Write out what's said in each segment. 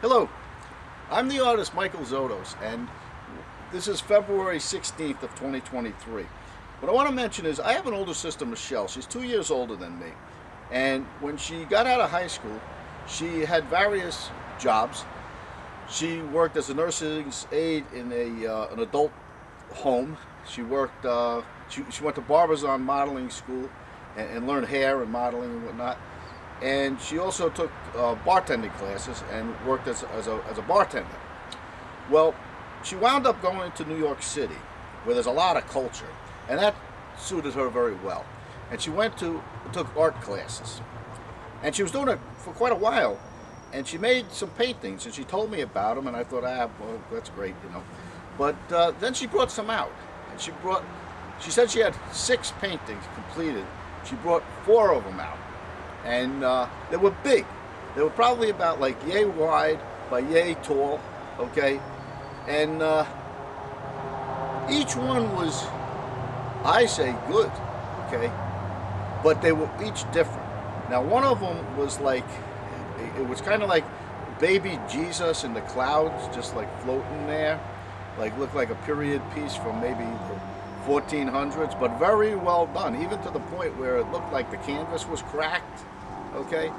Hello, I'm the artist Michael Zotos, and this is February 16th of 2023. What I want to mention is I have an older sister, Michelle. She's 2 years older than me. And when she got out of high school, she had various jobs. She worked as a nurse's aide in an adult home. She worked, she went to Barbizon modeling school and learned hair and modeling and whatnot. And she also took bartending classes and worked as a bartender. Well, she wound up going to New York City, where there's a lot of culture, and that suited her very well. And she took art classes, and she was doing it for quite a while. And she made some paintings, and she told me about them, and I thought, well, that's great, you know. But then she brought some out, and she said she had 6 paintings completed. She brought 4 of them out. And they were big. They were probably about like yay wide by yay tall, okay? And each one was, I say, good, okay? But they were each different. Now, one of them was like, it was kind of like baby Jesus in the clouds, just like floating there. Like, looked like a period piece from maybe the 1400s, but very well done, even to the point where it looked like the canvas was cracked. Okay.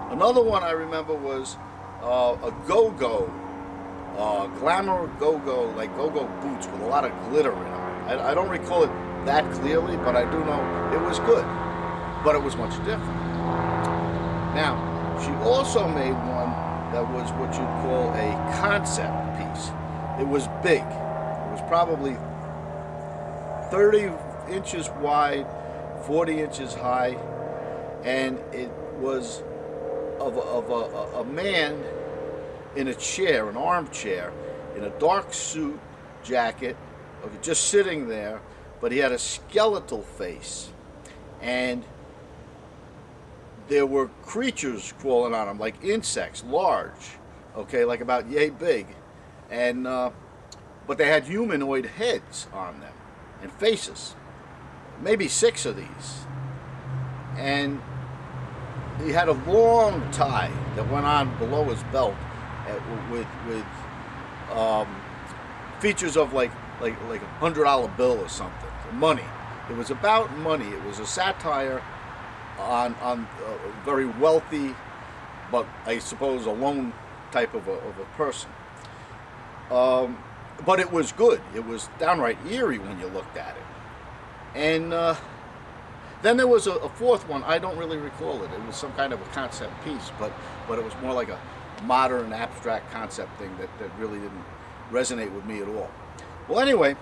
Another one I remember was a go-go, glamour go-go, like go-go boots with a lot of glitter in them. I don't recall it that clearly, but I do know it was good, but it was much different. Now, she also made one that was what you'd call a concept piece. It was big. It was probably 30 inches wide, 40 inches high, and it was of a man in a chair, an armchair, in a dark suit jacket, okay, just sitting there, but he had a skeletal face, and there were creatures crawling on him, like insects, large, okay, like about yay big, and but they had humanoid heads on them and faces, maybe 6 of these, and he had a long tie that went on below his belt with features of like a $100 bill or something, money. It was about money. It was a satire on a very wealthy, but I suppose a lone type of a person. But it was good. It was downright eerie when you looked at it. And then there was a 4th one. I don't really recall it. It was some kind of a concept piece, but it was more like a modern abstract concept thing that really didn't resonate with me at all. Well, anyway,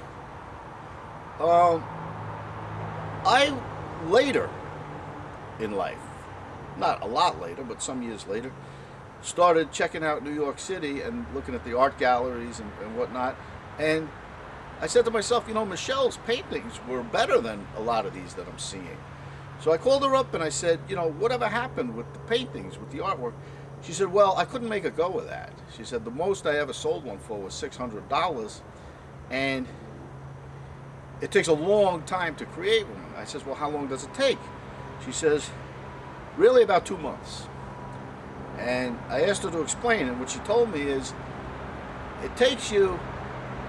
I later in life, not a lot later, but some years later, started checking out New York City and looking at the art galleries and whatnot. And I said to myself, you know, Michelle's paintings were better than a lot of these that I'm seeing. So I called her up and I said, you know, whatever happened with the paintings, with the artwork? She said, well, I couldn't make a go of that. She said, the most I ever sold one for was $600, and it takes a long time to create one. I says, well, how long does it take? She says, really about 2 months. And I asked her to explain, and what she told me is, it takes you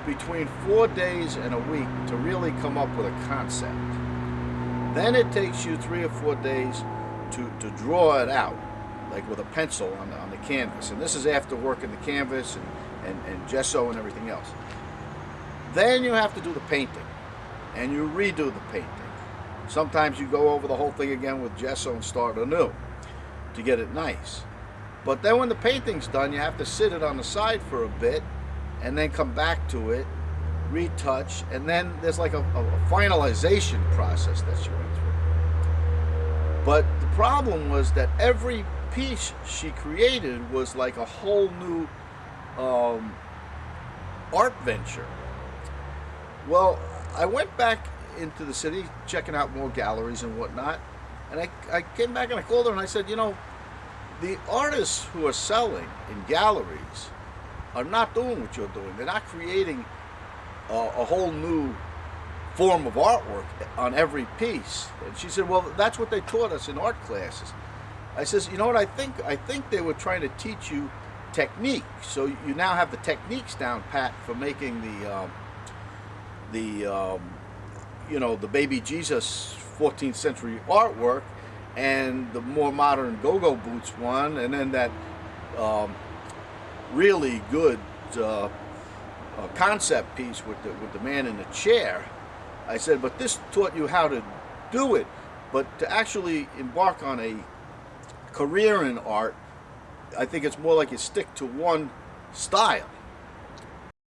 between 4 days and a week to really come up with a concept. Then it takes you 3 or 4 days to draw it out, like with a pencil on the canvas. And this is after working the canvas and gesso and everything else. Then you have to do the painting, and you redo the painting. Sometimes you go over the whole thing again with gesso and start anew to get it nice. But then when the painting's done, you have to sit it on the side for a bit, and then come back to it, retouch, and then there's like a finalization process that she went through. But the problem was that every piece she created was like a whole new art venture. Well, I went back into the city, checking out more galleries and whatnot, and I came back and I called her and I said, you know, the artists who are selling in galleries are not doing what you're doing. They're not creating a whole new form of artwork on every piece. And she said, well, that's what they taught us in art classes. I says, you know what I think? I think they were trying to teach you technique. So you now have the techniques down pat for making the baby Jesus 14th century artwork, and the more modern go-go boots one, and then that really good concept piece with the man in the chair. I said, but this taught you how to do it, but to actually embark on a career in art, I think it's more like you stick to one style.